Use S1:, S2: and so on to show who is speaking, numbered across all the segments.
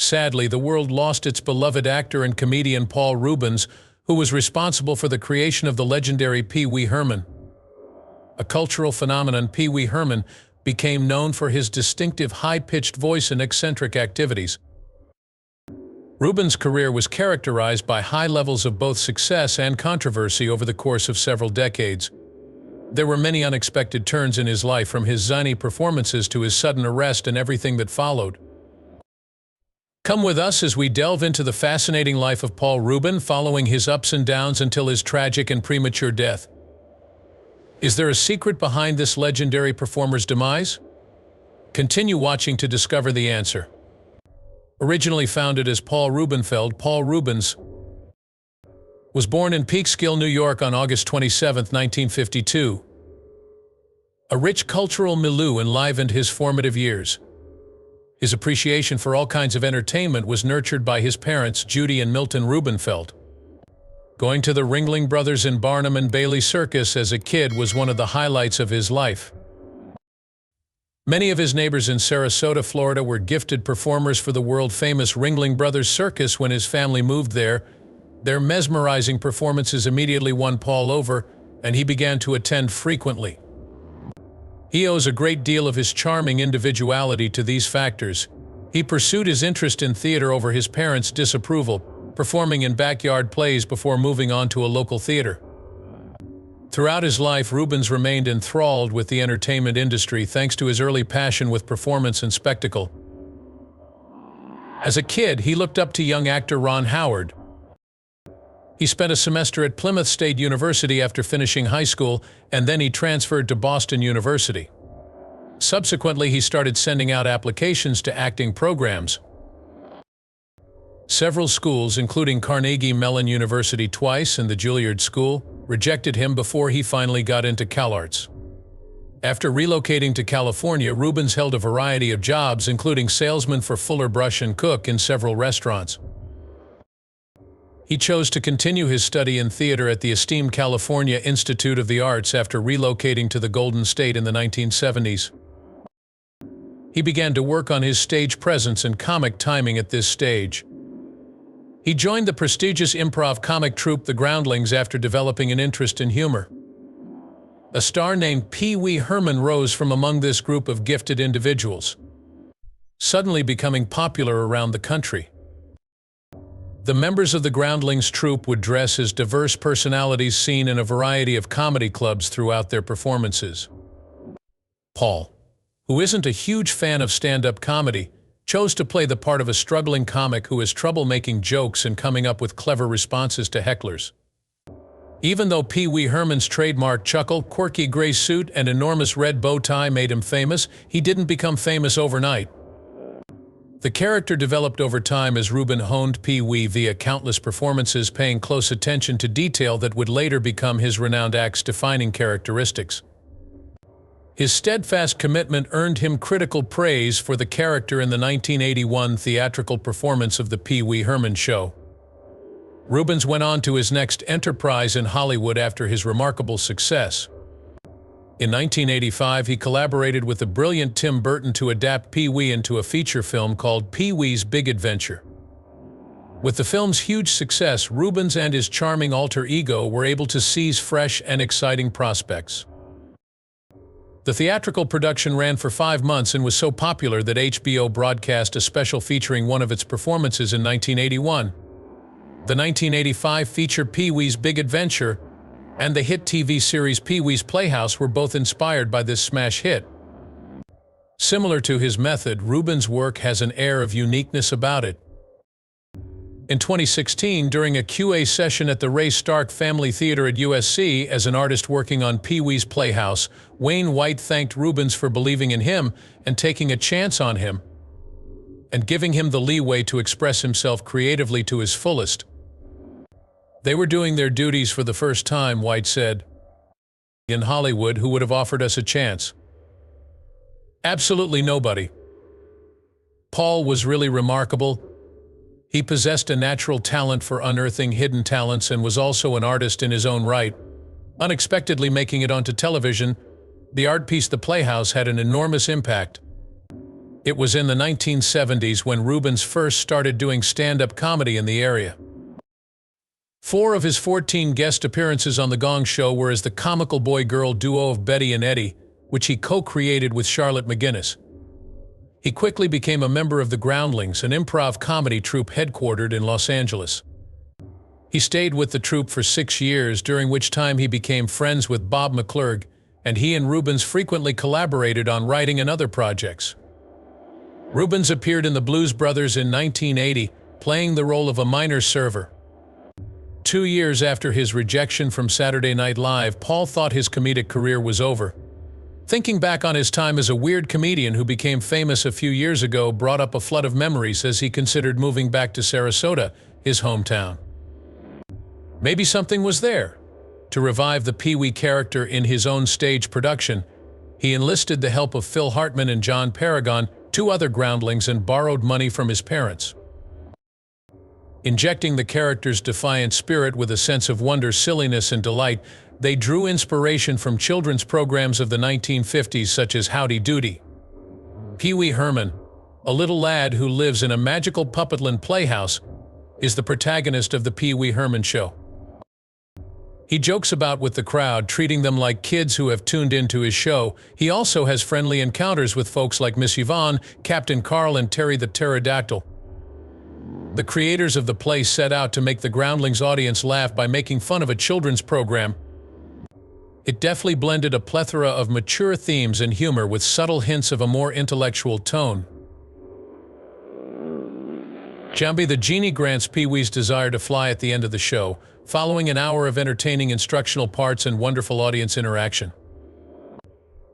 S1: Sadly, the world lost its beloved actor and comedian Paul Reubens, who was responsible for the creation of the legendary Pee-wee Herman. A cultural phenomenon, Pee-wee Herman became known for his distinctive high-pitched voice and eccentric activities. Reubens' career was characterized by high levels of both success and controversy over the course of several decades. There were many unexpected turns in his life, from his zany performances to his sudden arrest and everything that followed. Come with us as we delve into the fascinating life of Paul Reubens, following his ups and downs until his tragic and premature death. Is there a secret behind this legendary performer's demise? Continue watching to discover the answer. Originally founded as Paul Reubens, Paul Reubens was born in Peekskill, New York on August 27, 1952. A rich cultural milieu enlivened his formative years. His appreciation for all kinds of entertainment was nurtured by his parents, Judy and Milton Reubens. Going to the Ringling Brothers in Barnum and Bailey Circus as a kid was one of the highlights of his life. Many of his neighbors in Sarasota, Florida were gifted performers for the world-famous Ringling Brothers Circus when his family moved there. Their mesmerizing performances immediately won Paul over, and he began to attend frequently. He owes a great deal of his charming individuality to these factors. He pursued his interest in theater over his parents' disapproval, performing in backyard plays before moving on to a local theater. Throughout his life, Reubens remained enthralled with the entertainment industry thanks to his early passion with performance and spectacle. As a kid, he looked up to young actor Ron Howard. He spent a semester at Plymouth State University after finishing high school, and then he transferred to Boston University. Subsequently, he started sending out applications to acting programs. Several schools, including Carnegie Mellon University twice and the Juilliard School, rejected him before he finally got into CalArts. After relocating to California, Reubens held a variety of jobs, including salesman for Fuller Brush and cook in several restaurants. He chose to continue his study in theater at the esteemed California Institute of the Arts after relocating to the Golden State in the 1970s. He began to work on his stage presence and comic timing at this stage. He joined the prestigious improv comic troupe The Groundlings after developing an interest in humor. A star named Pee-wee Herman rose from among this group of gifted individuals, suddenly becoming popular around the country. The members of the Groundlings troupe would dress as diverse personalities seen in a variety of comedy clubs throughout their performances. Paul, who isn't a huge fan of stand-up comedy, chose to play the part of a struggling comic who has trouble making jokes and coming up with clever responses to hecklers. Even though Pee-wee Herman's trademark chuckle, quirky gray suit, and enormous red bow tie made him famous, he didn't become famous overnight. The character developed over time as Reubens honed Pee-wee via countless performances, paying close attention to detail that would later become his renowned act's defining characteristics. His steadfast commitment earned him critical praise for the character in the 1981 theatrical performance of the Pee-wee Herman Show. Reubens went on to his next enterprise in Hollywood after his remarkable success. In 1985, he collaborated with the brilliant Tim Burton to adapt Pee-wee into a feature film called Pee-wee's Big Adventure. With the film's huge success, Reubens and his charming alter ego were able to seize fresh and exciting prospects. The theatrical production ran for 5 months and was so popular that HBO broadcast a special featuring one of its performances in 1981. The 1985 feature Pee-wee's Big Adventure and the hit TV series Pee-wee's Playhouse were both inspired by this smash hit. Similar to his method, Reubens' work has an air of uniqueness about it. In 2016, during a QA session at the Ray Stark Family Theater at USC as an artist working on Pee-wee's Playhouse, Wayne White thanked Reubens for believing in him and taking a chance on him, and giving him the leeway to express himself creatively to his fullest. "They were doing their duties for the first time," White said. "In Hollywood, who would have offered us a chance? Absolutely nobody." Paul was really remarkable. He possessed a natural talent for unearthing hidden talents and was also an artist in his own right. Unexpectedly making it onto television, the art piece The Playhouse had an enormous impact. It was in the 1970s when Reubens first started doing stand-up comedy in the area. 4 of his 14 guest appearances on The Gong Show were as the comical boy-girl duo of Betty and Eddie, which he co-created with Charlotte McGinnis. He quickly became a member of the Groundlings, an improv comedy troupe headquartered in Los Angeles. He stayed with the troupe for 6 years, during which time he became friends with Bob McClurg, and he and Reubens frequently collaborated on writing and other projects. Reubens appeared in The Blues Brothers in 1980, playing the role of a minor server. 2 years after his rejection from Saturday Night Live, Paul thought his comedic career was over. Thinking back on his time as a weird comedian who became famous a few years ago brought up a flood of memories as he considered moving back to Sarasota, his hometown. Maybe something was there. To revive the Pee-wee character in his own stage production, he enlisted the help of Phil Hartman and John Paragon, 2 other groundlings, and borrowed money from his parents. Injecting the character's defiant spirit with a sense of wonder, silliness, and delight, they drew inspiration from children's programs of the 1950s such as Howdy Doody. Pee-wee Herman, a little lad who lives in a magical Puppetland playhouse, is the protagonist of the Pee-wee Herman Show. He jokes about with the crowd, treating them like kids who have tuned into his show. He also has friendly encounters with folks like Miss Yvonne, Captain Carl, and Terry the Pterodactyl. The creators of the play set out to make the Groundlings audience laugh by making fun of a children's program. It deftly blended a plethora of mature themes and humor with subtle hints of a more intellectual tone. Jambi the Genie grants Pee-wee's desire to fly at the end of the show, following an hour of entertaining instructional parts and wonderful audience interaction.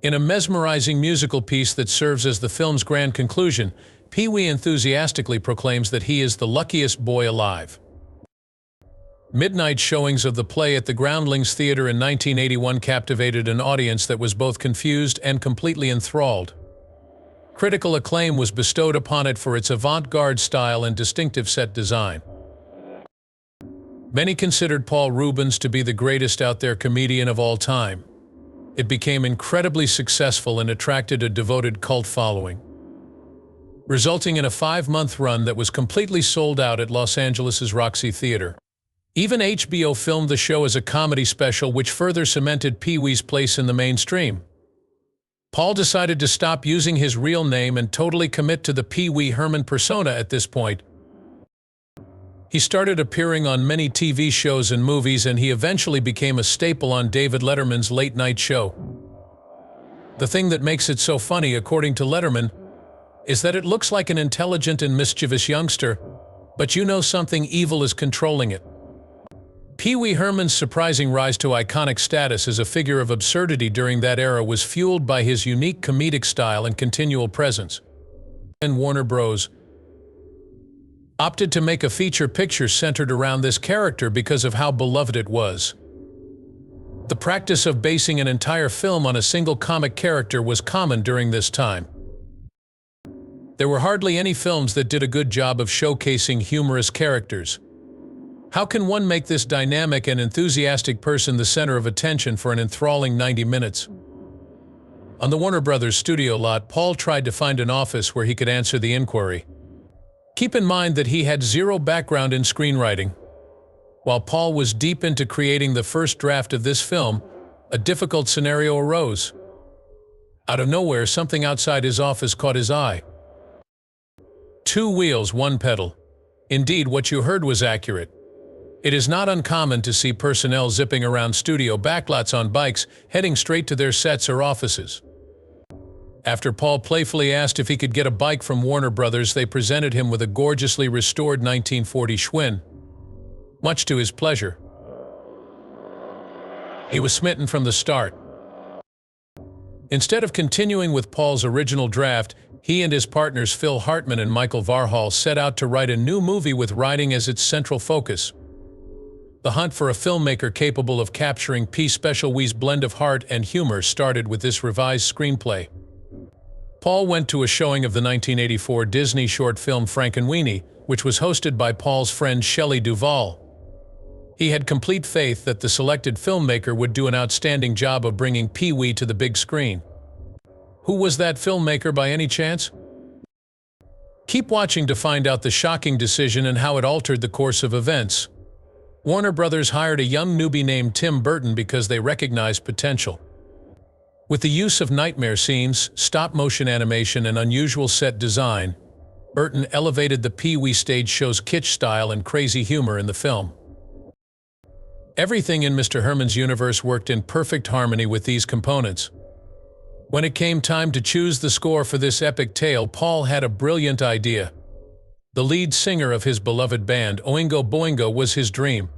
S1: In a mesmerizing musical piece that serves as the film's grand conclusion, Pee-wee enthusiastically proclaims that he is the luckiest boy alive. Midnight showings of the play at the Groundlings Theater in 1981 captivated an audience that was both confused and completely enthralled. Critical acclaim was bestowed upon it for its avant-garde style and distinctive set design. Many considered Paul Reubens to be the greatest out-there comedian of all time. It became incredibly successful and attracted a devoted cult following, resulting in a 5-month run that was completely sold out at Los Angeles' Roxy Theater. Even HBO filmed the show as a comedy special, which further cemented Pee-wee's place in the mainstream. Paul decided to stop using his real name and totally commit to the Pee-wee Herman persona at this point. He started appearing on many TV shows and movies, and he eventually became a staple on David Letterman's late-night show. The thing that makes it so funny, according to Letterman, is that it looks like an intelligent and mischievous youngster, but you know something evil is controlling it. Pee-wee Herman's surprising rise to iconic status as a figure of absurdity during that era was fueled by his unique comedic style and continual presence. And Warner Bros. Opted to make a feature picture centered around this character because of how beloved it was. The practice of basing an entire film on a single comic character was common during this time. There were hardly any films that did a good job of showcasing humorous characters. How can one make this dynamic and enthusiastic person the center of attention for an enthralling 90 minutes? On the Warner Brothers studio lot, Paul tried to find an office where he could answer the inquiry. Keep in mind that he had zero background in screenwriting. While Paul was deep into creating the first draft of this film, a difficult scenario arose. Out of nowhere, something outside his office caught his eye. 2 wheels, 1 pedal. Indeed, what you heard was accurate. It is not uncommon to see personnel zipping around studio backlots on bikes, heading straight to their sets or offices. After Paul playfully asked if he could get a bike from Warner Brothers, they presented him with a gorgeously restored 1940 Schwinn. Much to his pleasure, he was smitten from the start. Instead of continuing with Paul's original draft, he and his partners Phil Hartman and Michael Varhol set out to write a new movie with writing as its central focus. The hunt for a filmmaker capable of capturing P. Special Wee's blend of heart and humor started with this revised screenplay. Paul went to a showing of the 1984 Disney short film Frankenweenie, which was hosted by Paul's friend Shelley Duvall. He had complete faith that the selected filmmaker would do an outstanding job of bringing Pee-wee to the big screen. Who was that filmmaker by any chance? Keep watching to find out the shocking decision and how it altered the course of events. Warner Brothers hired a young newbie named Tim Burton because they recognized potential. With the use of nightmare scenes, stop-motion animation, and unusual set design, Burton elevated the Pee-wee stage show's kitsch style and crazy humor in the film. Everything in Mr. Herman's universe worked in perfect harmony with these components. When it came time to choose the score for this epic tale, Paul had a brilliant idea. The lead singer of his beloved band, Oingo Boingo, was his dream.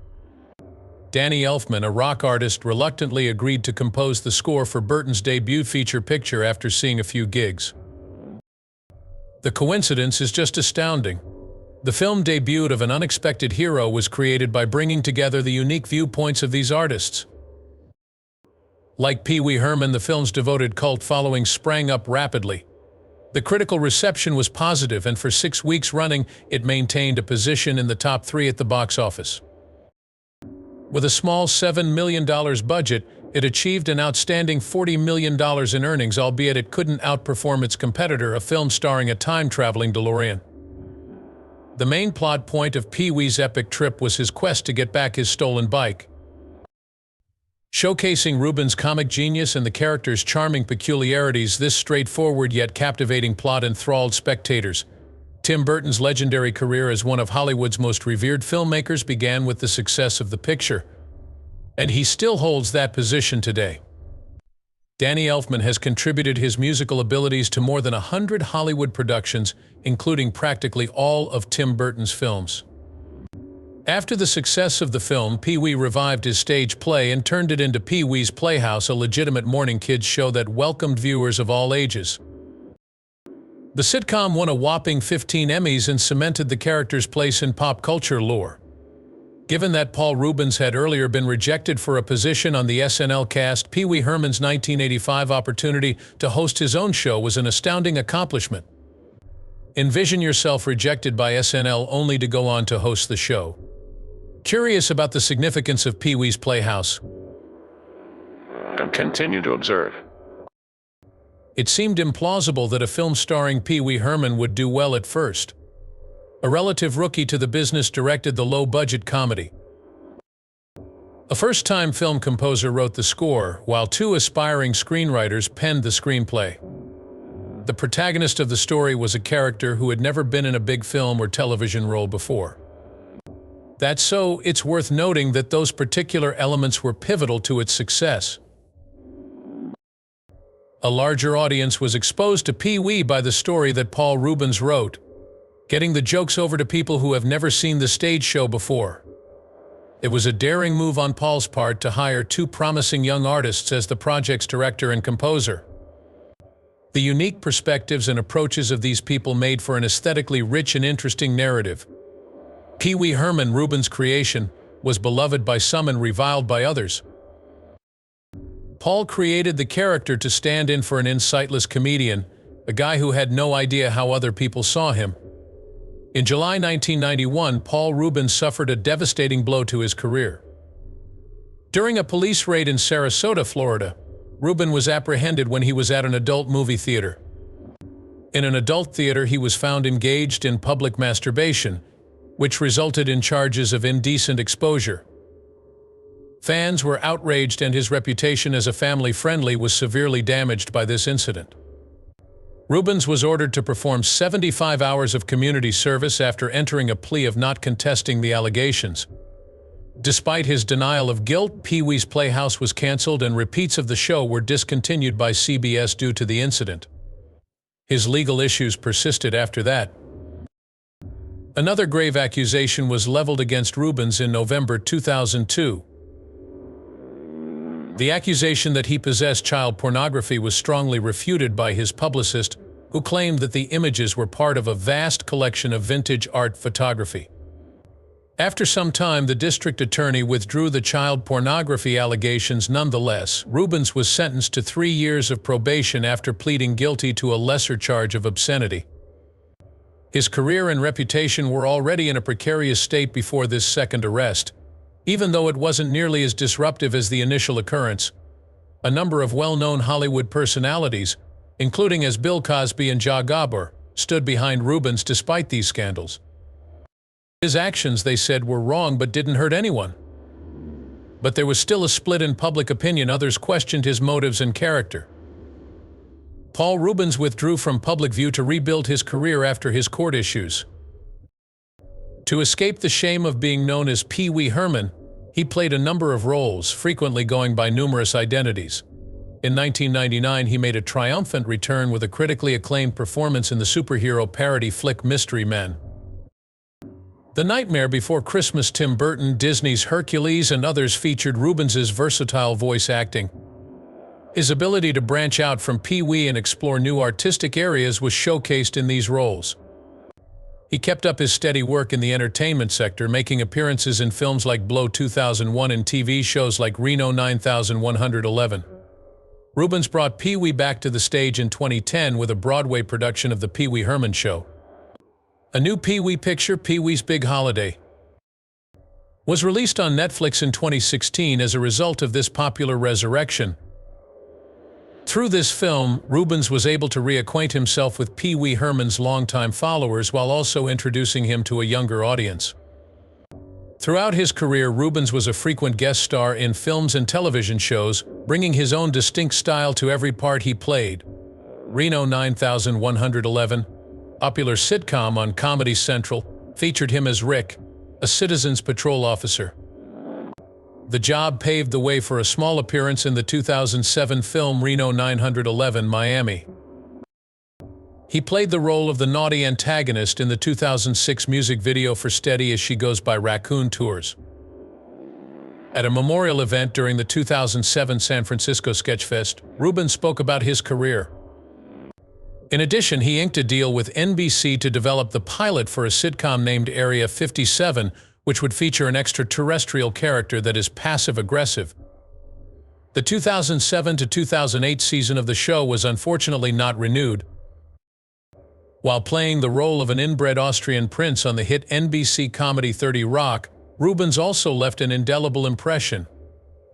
S1: Danny Elfman, a rock artist, reluctantly agreed to compose the score for Burton's debut feature picture after seeing a few gigs. The coincidence is just astounding. The film debut of an unexpected hero was created by bringing together the unique viewpoints of these artists. Like Pee-wee Herman, the film's devoted cult following sprang up rapidly. The critical reception was positive, and for 6 weeks running, it maintained a position in the top 3 at the box office. With a small $7 million budget, it achieved an outstanding $40 million in earnings, albeit it couldn't outperform its competitor, a film starring a time-traveling DeLorean. The main plot point of Pee-wee's epic trip was his quest to get back his stolen bike. Showcasing Reubens' comic genius and the character's charming peculiarities, this straightforward yet captivating plot enthralled spectators. Tim Burton's legendary career as one of Hollywood's most revered filmmakers began with the success of the picture, and he still holds that position today. Danny Elfman has contributed his musical abilities to more than 100 Hollywood productions, including practically all of Tim Burton's films. After the success of the film, Pee-wee revived his stage play and turned it into Pee-wee's Playhouse, a legitimate morning kids show that welcomed viewers of all ages. The sitcom won a whopping 15 Emmys and cemented the character's place in pop culture lore. Given that Paul Reubens had earlier been rejected for a position on the SNL cast, Pee-wee Herman's 1985 opportunity to host his own show was an astounding accomplishment. Envision yourself rejected by SNL only to go on to host the show. Curious about the significance of Pee-wee's Playhouse?
S2: Continue to observe.
S1: It seemed implausible that a film starring Pee-wee Herman would do well at first. A relative rookie to the business directed the low-budget comedy. A first-time film composer wrote the score, while 2 aspiring screenwriters penned the screenplay. The protagonist of the story was a character who had never been in a big film or television role before. That's so, it's worth noting that those particular elements were pivotal to its success. A larger audience was exposed to Pee-wee by the story that Paul Reubens wrote, getting the jokes over to people who have never seen the stage show before. It was a daring move on Paul's part to hire 2 promising young artists as the project's director and composer. The unique perspectives and approaches of these people made for an aesthetically rich and interesting narrative. Pee-wee Herman, Reubens' creation, was beloved by some and reviled by others. Paul created the character to stand in for an insightless comedian, a guy who had no idea how other people saw him. In July 1991, Paul Reubens suffered a devastating blow to his career. During a police raid in Sarasota, Florida, Reubens was apprehended when he was at an adult movie theater. In an adult theater, he was found engaged in public masturbation, which resulted in charges of indecent exposure. Fans were outraged, and his reputation as a family-friendly was severely damaged by this incident. Reubens was ordered to perform 75 hours of community service after entering a plea of not contesting the allegations. Despite his denial of guilt, Pee-wee's Playhouse was canceled and repeats of the show were discontinued by CBS due to the incident. His legal issues persisted after that. Another grave accusation was leveled against Reubens in November 2002. The accusation that he possessed child pornography was strongly refuted by his publicist, who claimed that the images were part of a vast collection of vintage art photography. After some time, the district attorney withdrew the child pornography allegations. Nonetheless, Reubens was sentenced to 3 years of probation after pleading guilty to a lesser charge of obscenity. His career and reputation were already in a precarious state before this second arrest. Even though it wasn't nearly as disruptive as the initial occurrence, a number of well-known Hollywood personalities, including as Bill Cosby and Ja Gabor, stood behind Reubens despite these scandals. His actions, they said, were wrong but didn't hurt anyone. But there was still a split in public opinion. Others questioned his motives and character. Paul Reubens withdrew from public view to rebuild his career after his court issues. To escape the shame of being known as Pee-wee Herman, he played a number of roles, frequently going by numerous identities. In 1999, he made a triumphant return with a critically acclaimed performance in the superhero parody flick Mystery Men. The Nightmare Before Christmas, Tim Burton, Disney's Hercules, and others featured Reubens' versatile voice acting. His ability to branch out from Pee-wee and explore new artistic areas was showcased in these roles. He kept up his steady work in the entertainment sector, making appearances in films like Blow 2001 and TV shows like Reno 9111. Reubens brought Pee-wee back to the stage in 2010 with a Broadway production of The Pee-wee Herman Show. A new Pee-wee picture, Pee-wee's Big Holiday, was released on Netflix in 2016 as a result of this popular resurrection. Through this film, Reubens was able to reacquaint himself with Pee-wee Herman's longtime followers while also introducing him to a younger audience. Throughout his career, Reubens was a frequent guest star in films and television shows, bringing his own distinct style to every part he played. Reno 9111, popular sitcom on Comedy Central, featured him as Rick, a Citizens Patrol officer. The job paved the way for a small appearance in the 2007 film Reno 911 Miami. He played the role of the naughty antagonist in the 2006 music video for Steady as She Goes by Raccoon Tours. At a memorial event during the 2007 San Francisco Sketchfest, Reubens spoke about his career. In addition, he inked a deal with NBC to develop the pilot for a sitcom named Area 57, which would feature an extraterrestrial character that is passive-aggressive. The 2007 to 2008 season of the show was unfortunately not renewed. While playing the role of an inbred Austrian prince on the hit NBC comedy 30 Rock, Reubens also left an indelible impression.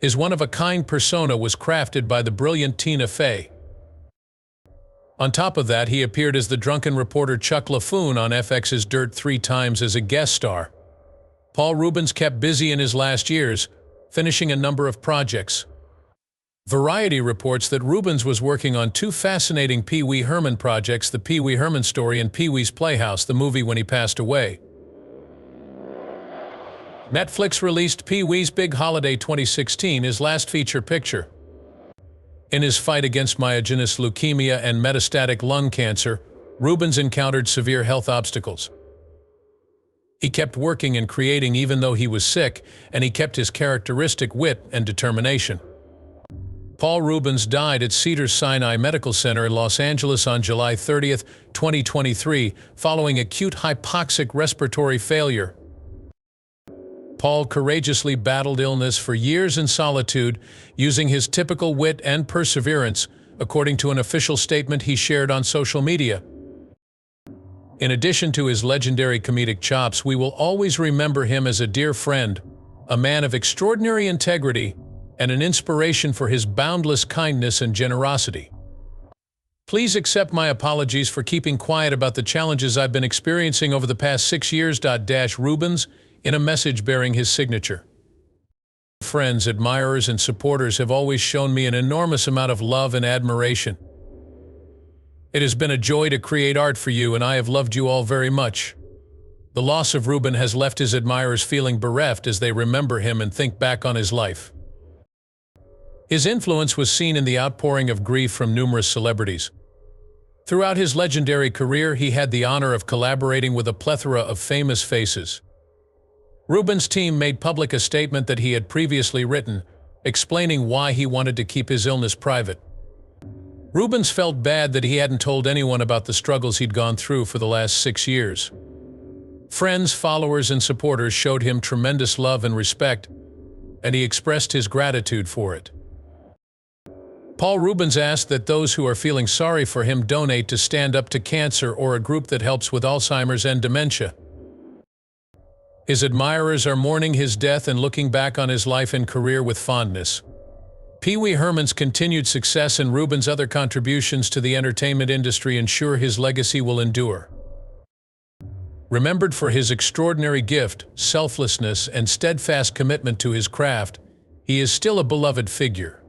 S1: His one-of-a-kind persona was crafted by the brilliant Tina Fey. On top of that, he appeared as the drunken reporter Chuck LaFoon on FX's Dirt 3 times as a guest star. Paul Reubens kept busy in his last years, finishing a number of projects. Variety reports that Reubens was working on two fascinating Pee-wee Herman projects, The Pee-wee Herman Story and Pee-wee's Playhouse, the movie, when he passed away. Netflix released Pee-wee's Big Holiday 2016, his last feature picture. In his fight against myogenic leukemia and metastatic lung cancer, Reubens encountered severe health obstacles. He kept working and creating even though he was sick, and he kept his characteristic wit and determination. Paul Reubens died at Cedars-Sinai Medical Center in Los Angeles on July 30, 2023, following acute hypoxic respiratory failure. Paul courageously battled illness for years in solitude, using his typical wit and perseverance, according to an official statement he shared on social media. In addition to his legendary comedic chops, we will always remember him as a dear friend, a man of extraordinary integrity, and an inspiration for his boundless kindness and generosity. Please accept my apologies for keeping quiet about the challenges I've been experiencing over the past 6 years. Reubens, in a message bearing his signature. Friends, admirers, and supporters have always shown me an enormous amount of love and admiration. It has been a joy to create art for you, and I have loved you all very much. The loss of Reubens has left his admirers feeling bereft as they remember him and think back on his life. His influence was seen in the outpouring of grief from numerous celebrities. Throughout his legendary career, he had the honor of collaborating with a plethora of famous faces. Reubens' team made public a statement that he had previously written, explaining why he wanted to keep his illness private. Reubens felt bad that he hadn't told anyone about the struggles he'd gone through for the last 6 years. Friends, followers, and supporters showed him tremendous love and respect, and he expressed his gratitude for it. Paul Reubens asked that those who are feeling sorry for him donate to Stand Up to Cancer or a group that helps with Alzheimer's and dementia. His admirers are mourning his death and looking back on his life and career with fondness. Pee-wee Herman's continued success and Reubens' other contributions to the entertainment industry ensure his legacy will endure. Remembered for his extraordinary gift, selflessness, and steadfast commitment to his craft, he is still a beloved figure.